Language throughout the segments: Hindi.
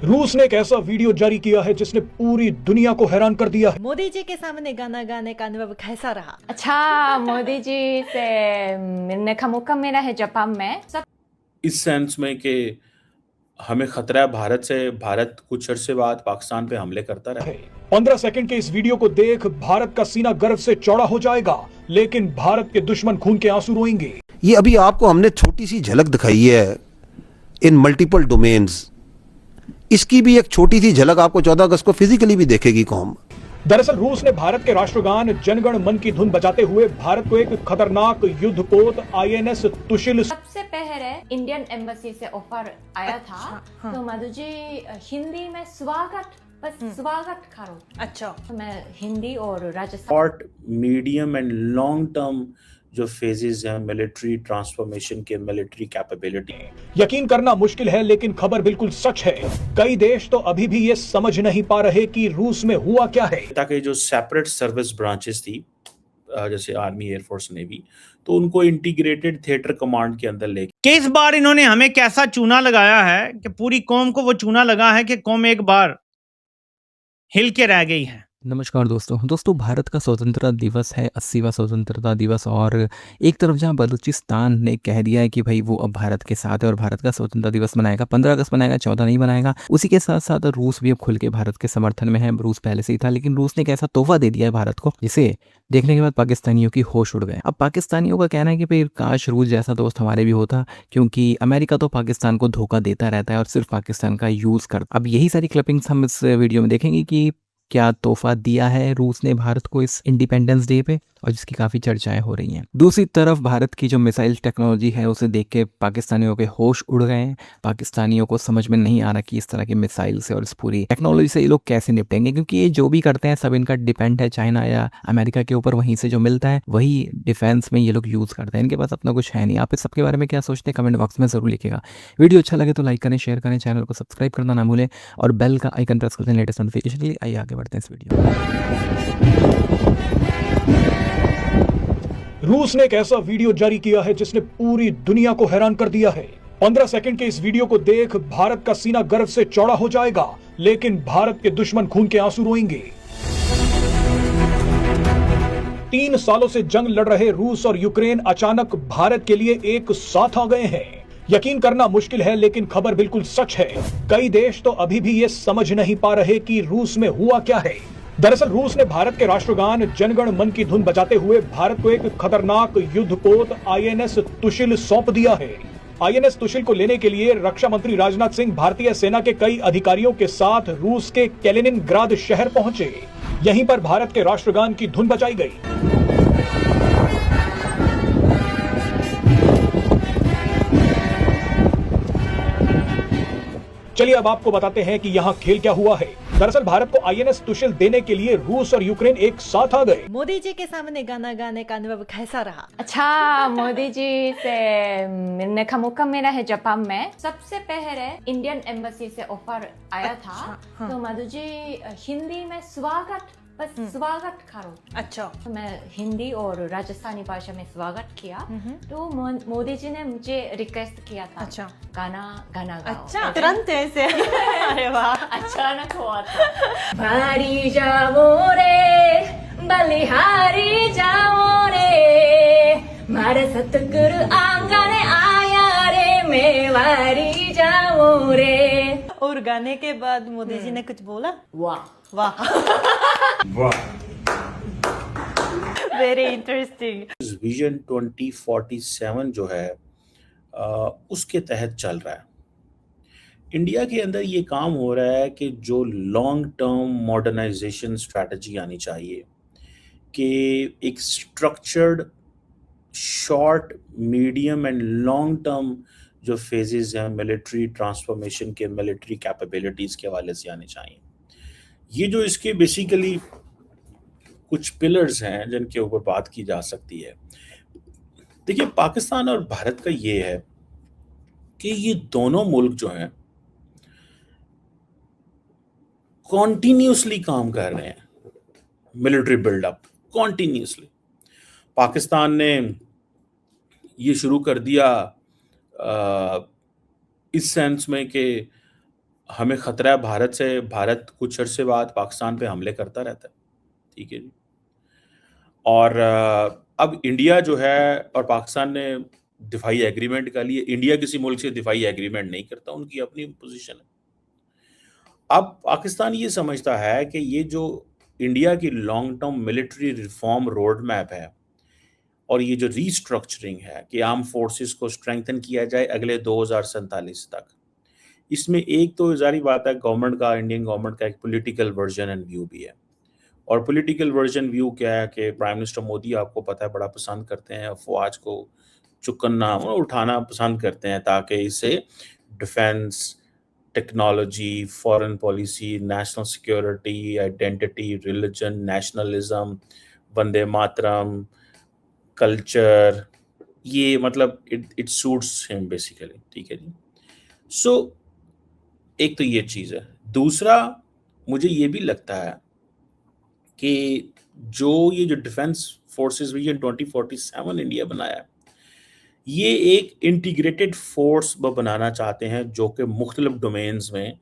रूस ने एक ऐसा वीडियो जारी किया है जिसने पूरी दुनिया को हैरान कर दिया है। मोदी जी के सामने गाना गाने का अनुभव कैसा रहा? अच्छा, मोदी जी से मिलने का मौका मिला है जापान में। सब इस सेंस में कि हमें खतरा है भारत से। भारत कुछ अरसे बाद पाकिस्तान पे हमले करता रहा। 15 सेकंड के इस वीडियो को देख भारत का सीना गर्व से चौड़ा हो जाएगा, लेकिन भारत के दुश्मन खून के आंसू रोएंगे। ये अभी आपको हमने छोटी सी झलक दिखाई है इन मल्टीपल डोमेन्स। इसकी भी एक छोटी सी झलक आपको 14 अगस्त को फिजिकली भी देखेगी कौम। दरअसल रूस ने भारत के राष्ट्रगान जनगण मन की धुन बजाते हुए भारत को एक खतरनाक युद्धपोत INS तुशिल सबसे पहले इंडियन एम्बेसी से ऑफर आया था। हाँ। तो मधु जी हिंदी में स्वागत, बस स्वागत करो। अच्छा, तो मैं हिंदी और Rajasthan short, medium and long term जो फेजेस हैं मिलिट्री ट्रांसफॉर्मेशन के, मिलिट्री कैपेबिलिटी। यकीन करना मुश्किल है लेकिन खबर बिल्कुल सच है। कई देश तो अभी भी ये समझ नहीं पा रहे कि रूस में हुआ क्या है। ताकि जो सेपरेट सर्विस ब्रांचेस थी जैसे आर्मी, एयरफोर्स, नेवी, तो उनको इंटीग्रेटेड थिएटर कमांड के अंदर लेके कि इस बार इन्होंने हमें कैसा चूना लगाया है कि पूरी कौम को वो चूना लगा है कि कौम एक बार हिल के रह गई है। नमस्कार दोस्तों, भारत का स्वतंत्रता दिवस है, 80वां स्वतंत्रता दिवस। और एक तरफ जहां बलूचिस्तान ने कह दिया है कि भाई वो अब भारत के साथ है और भारत का स्वतंत्रता दिवस मनाएगा, 15 अगस्त मनाएगा, 14 नहीं मनाएगा। उसी के साथ साथ रूस भी अब खुल के भारत के समर्थन में है। रूस पहले से ही था, लेकिन रूस ने एक ऐसा तोहफा दे दिया है भारत को जिसे देखने के बाद पाकिस्तानियों की होश उड़ गए। अब पाकिस्तानियों का कहना है कि भाई काश रूस जैसा दोस्त हमारे भी होता, क्योंकि अमेरिका तो पाकिस्तान को धोखा देता रहता है और सिर्फ पाकिस्तान का यूज़ करता। अब यही सारी क्लिपिंग्स हम इस वीडियो में देखेंगे कि क्या तोहफा दिया है रूस ने भारत को इस इंडिपेंडेंस डे पे, और जिसकी काफ़ी चर्चाएं हो रही हैं। दूसरी तरफ भारत की जो मिसाइल टेक्नोलॉजी है उसे देख के पाकिस्तानियों के होश उड़ गए हैं। पाकिस्तानियों को समझ में नहीं आ रहा कि इस तरह की मिसाइल से और इस पूरी टेक्नोलॉजी से ये लोग कैसे निपटेंगे, क्योंकि ये जो भी करते हैं सब इनका डिपेंड है चाइना या अमेरिका के ऊपर। वहीं से जो मिलता है वही डिफेंस में ये लोग यूज़ करते हैं। इनके पास अपना कुछ है नहीं। आप इस सबके बारे में क्या सोचते हैं कमेंट बॉक्स में ज़रूर लिखिएगा। वीडियो अच्छा लगे तो लाइक करें, शेयर करें, चैनल को सब्सक्राइब करना ना भूलें और बेल का आइकन प्रेस करते हैं लेटेस्ट नोटिफिकेशन के लिए। आइए आगे बढ़ते हैं इस वीडियो। रूस ने एक ऐसा वीडियो जारी किया है जिसने पूरी दुनिया को हैरान कर दिया है। 15 सेकंड के इस वीडियो को देख भारत का सीना गर्व से चौड़ा हो जाएगा, लेकिन भारत के दुश्मन खून के आंसू रोएंगे। 3 सालों से जंग लड़ रहे रूस और यूक्रेन अचानक भारत के लिए एक साथ आ गए हैं। यकीन करना मुश्किल है लेकिन खबर बिल्कुल सच है। कई देश तो अभी भी ये समझ नहीं पा रहे कि रूस में हुआ क्या है। दरअसल रूस ने भारत के राष्ट्रगान जनगण मन की धुन बजाते हुए भारत को एक खतरनाक युद्धपोत INS तुशिल सौंप दिया है। INS तुशिल को लेने के लिए रक्षा मंत्री राजनाथ सिंह भारतीय सेना के कई अधिकारियों के साथ रूस के कैलिनिनग्राद शहर पहुंचे। यहीं पर भारत के राष्ट्रगान की धुन बजाई गई। चलिए अब आपको बताते हैं कि यहाँ खेल क्या हुआ है। दरअसल भारत को INS तुशिल देने के लिए रूस और यूक्रेन एक साथ आ गए। मोदी जी के सामने गाना गाने का अनुभव कैसा रहा? अच्छा, मोदी जी से मिलने का मौका मिला है जापान में। सबसे पहले इंडियन एम्बेसी से ऑफर आया था। तो मधु जी हिंदी में स्वागत, बस स्वागत करो। अच्छा, तो मैं हिंदी और राजस्थानी भाषा में स्वागत किया। तो मोदी जी ने मुझे रिक्वेस्ट किया था, अच्छा, गाना गाना गाओ। अच्छा, तुरंत ऐसे अरे वाह, अचानक हुआ था। भारी जाओ रे, बलिहारी जाओ रे, मारे सतगुरु आंगन आया रे, मेवारी जाओ रे। और गाने के बाद मोदी जी ने कुछ बोला? वाह वाह, वेरी इंटरेस्टिंग। विजन 2047 जो है उसके तहत चल रहा है। इंडिया के अंदर ये काम हो रहा है कि जो लॉन्ग टर्म मॉडर्नाइजेशन स्ट्रैटेजी आनी चाहिए, कि एक structured short, medium and long term जो फेजेस हैं मिलिट्री ट्रांसफॉर्मेशन के, मिलिट्री कैपेबिलिटीज के हवाले से आने चाहिए। ये जो इसके बेसिकली कुछ पिलर्स हैं जिनके ऊपर बात की जा सकती है। देखिए, पाकिस्तान और भारत का ये है कि ये दोनों मुल्क जो हैं कॉन्टिन्यूसली काम कर रहे हैं मिलिट्री बिल्डअप, कॉन्टिन्यूसली। पाकिस्तान ने ये शुरू कर दिया इस सेंस में कि हमें खतरा है भारत से। भारत कुछ अरसे बाद पाकिस्तान पे हमले करता रहता है, ठीक है जी। और अब इंडिया जो है और पाकिस्तान ने दिफाई एग्रीमेंट कर लिए। इंडिया किसी मुल्क से दिफाई एग्रीमेंट नहीं करता, उनकी अपनी पोजीशन है। अब पाकिस्तान ये समझता है कि ये जो इंडिया की long term military reform road map है और ये जो रीस्ट्रक्चरिंग है कि आर्म फोर्सेस को स्ट्रेंथन किया जाए अगले 2047 तक, इसमें एक तो जारी बात है गवर्नमेंट का, इंडियन गवर्नमेंट का एक पॉलिटिकल वर्जन एंड व्यू भी है। और पॉलिटिकल वर्जन व्यू क्या है कि प्राइम मिनिस्टर मोदी आपको पता है बड़ा पसंद करते हैं अफवाज को चुकना उठाना पसंद करते हैं ताकि इससे defence, technology, foreign policy, national security, identity, religion, nationalism, Vande Mataram, culture, ये मतलब इट सूट्स हिम बेसिकली, ठीक है जी। सो एक तो ये चीज़ है। दूसरा मुझे ये भी लगता है कि ये जो डिफेंस फोर्सेस विजन 2047 इंडिया बनाया है, ये एक इंटीग्रेटेड फोर्स बनाना चाहते हैं जो कि मुख्तलिफ डोमेन्स में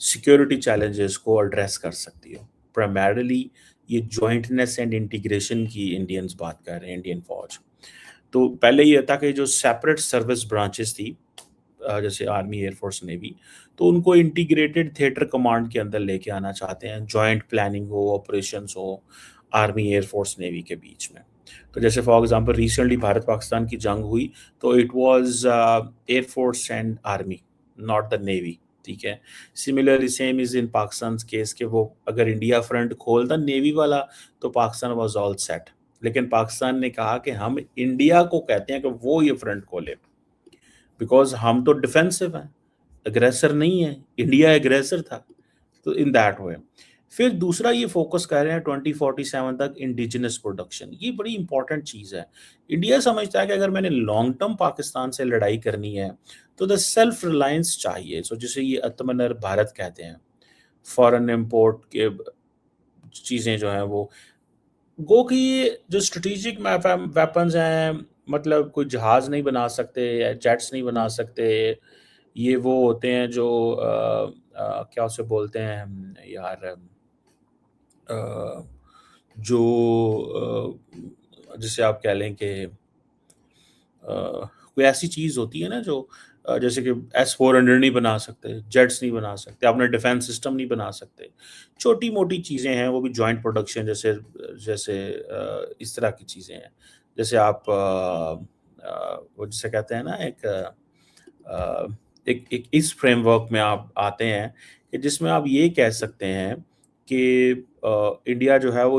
सिक्योरिटी चैलेंजेस को एड्रेस कर सकती हो। प्राइमरली ये जॉइंटनेस एंड इंटीग्रेशन की इंडियंस बात कर रहे हैं, इंडियन फौज। तो पहले ये था कि जो सेपरेट सर्विस ब्रांचेस थी जैसे आर्मी, एयरफोर्स, नेवी, तो उनको इंटीग्रेटेड थिएटर कमांड के अंदर लेके आना चाहते हैं। जॉइंट प्लानिंग हो, ऑपरेशंस हो आर्मी, एयरफोर्स, नेवी के बीच में। तो जैसे for example recently Bharat Pakistan की जंग हुई तो it was air force and army, not the navy, ठीक है। Similarly same is in Pakistan case के वो अगर इंडिया फ्रंट खोलता नेवी वाला तो पाकिस्तान वाज ऑल सेट। लेकिन पाकिस्तान ने कहा कि हम इंडिया को कहते हैं कि वो ये फ्रंट खोले बिकॉज हम तो डिफेंसिव हैं, अग्रेसर नहीं है। इंडिया एग्रेसर था, तो इन दैट वे। फिर दूसरा ये फोकस कर रहे हैं 2047 तक इंडिजिनस प्रोडक्शन। ये बड़ी इंपॉर्टेंट चीज़ है। इंडिया समझता है कि अगर मैंने लॉन्ग टर्म पाकिस्तान से लड़ाई करनी है तो द सेल्फ रिलायंस चाहिए। सो जिसे ये आत्मनिर्भर भारत कहते हैं, फॉरेन इम्पोर्ट के चीज़ें जो हैं वो गो कि ये जो स्ट्रेटेजिक वेपन्स हैं, मतलब कोई जहाज़ नहीं बना सकते या जेट्स नहीं बना सकते। ये वो होते हैं जो क्या उसे बोलते हैं हम यार, जो जिसे आप कह लें कि कोई ऐसी चीज़ होती है ना जो जैसे कि S-400 नहीं बना सकते, जेट्स नहीं बना सकते, अपना डिफेंस सिस्टम नहीं बना सकते। छोटी मोटी चीज़ें हैं वो भी जॉइंट प्रोडक्शन जैसे जैसे इस तरह की चीज़ें हैं। जैसे आप वो जिसे कहते हैं ना एक इस फ्रेमवर्क में आप आते हैं कि जिसमें आप ये कह सकते हैं कि इंडिया जो है वो